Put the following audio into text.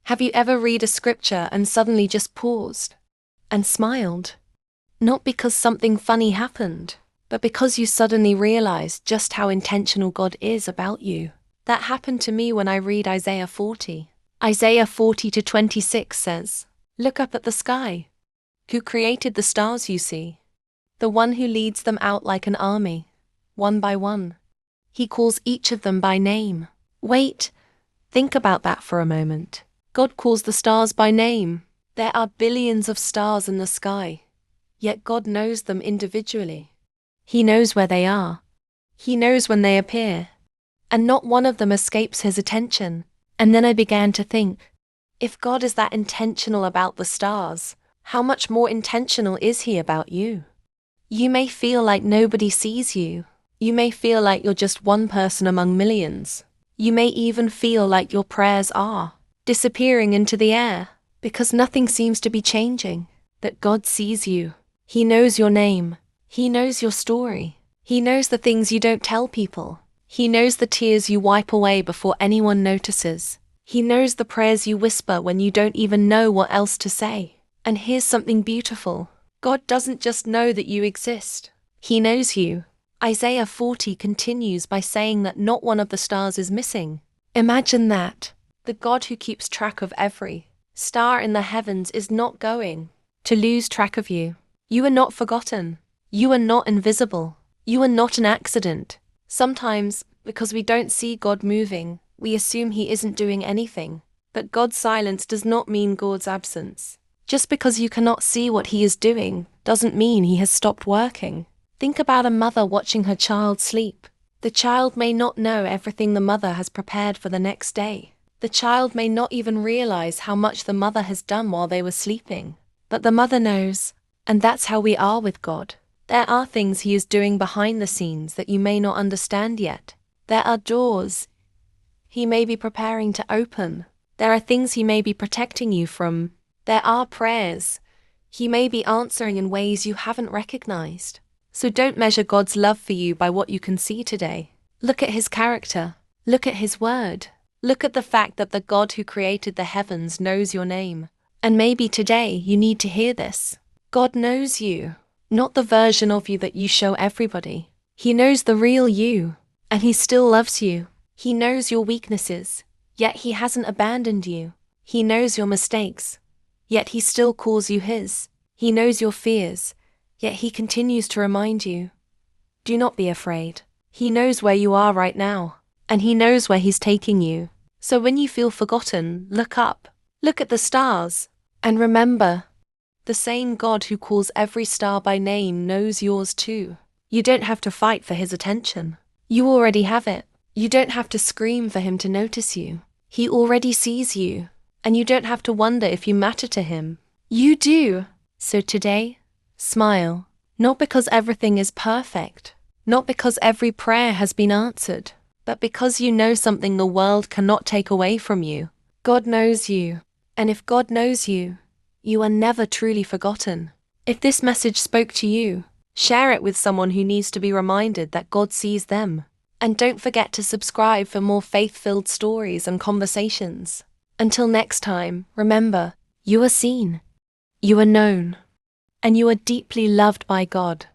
Have you ever read a scripture and suddenly just paused and smiled? Not because something funny happened, but because you suddenly realized just how intentional God is about you. That happened to me when I read Isaiah 40. Isaiah 40:26 says, "Look up at the sky. Who created the stars you see? The one who leads them out like an army, one by one. He calls each of them by name." Wait, think about that for a moment. God calls the stars by name. There are billions of stars in the sky, yet God knows them individually. He knows where they are. He knows when they appear, and not one of them escapes his attention. And then I began to think, if God is that intentional about the stars, how much more intentional is he about you? You may feel like nobody sees you. You may feel like you're just one person among millions. You may even feel like your prayers are disappearing into the air because nothing seems to be changing. That God sees you. He knows your name. He knows your story. He knows the things you don't tell people. He knows the tears you wipe away before anyone notices. He knows the prayers you whisper when you don't even know what else to say. And here's something beautiful. God doesn't just know that you exist. He knows you. Isaiah 40 continues by saying that not one of the stars is missing. Imagine that. The God who keeps track of every star in the heavens is not going to lose track of you. You are not forgotten. You are not invisible. You are not an accident. Sometimes, because we don't see God moving, we assume he isn't doing anything. But God's silence does not mean God's absence. Just because you cannot see what he is doing doesn't mean he has stopped working. Think about a mother watching her child sleep. The child may not know everything the mother has prepared for the next day. The child may not even realize how much the mother has done while they were sleeping. But the mother knows, and that's how we are with God. There are things he is doing behind the scenes that you may not understand yet. There are doors he may be preparing to open. There are things he may be protecting you from. There are prayers he may be answering in ways you haven't recognized. So don't measure God's love for you by what you can see today. Look at his character. Look at his word. Look at the fact that the God who created the heavens knows your name. And maybe today you need to hear this. God knows you, not the version of you that you show everybody. He knows the real you, and he still loves you. He knows your weaknesses, yet he hasn't abandoned you. He knows your mistakes, yet he still calls you his. He knows your fears, yet he continues to remind you. Do not be afraid. He knows where you are right now, and he knows where he's taking you. So when you feel forgotten, look up. Look at the stars. And remember, the same God who calls every star by name knows yours too. You don't have to fight for his attention. You already have it. You don't have to scream for him to notice you. He already sees you, and you don't have to wonder if you matter to him. You do. So today, smile. Not because everything is perfect, not because every prayer has been answered, but because you know something the world cannot take away from you. God knows you. And if God knows you, you are never truly forgotten. If this message spoke to you, share it with someone who needs to be reminded that God sees them. And don't forget to subscribe for more faith-filled stories and conversations. Until next time, remember, you are seen, you are known, and you are deeply loved by God.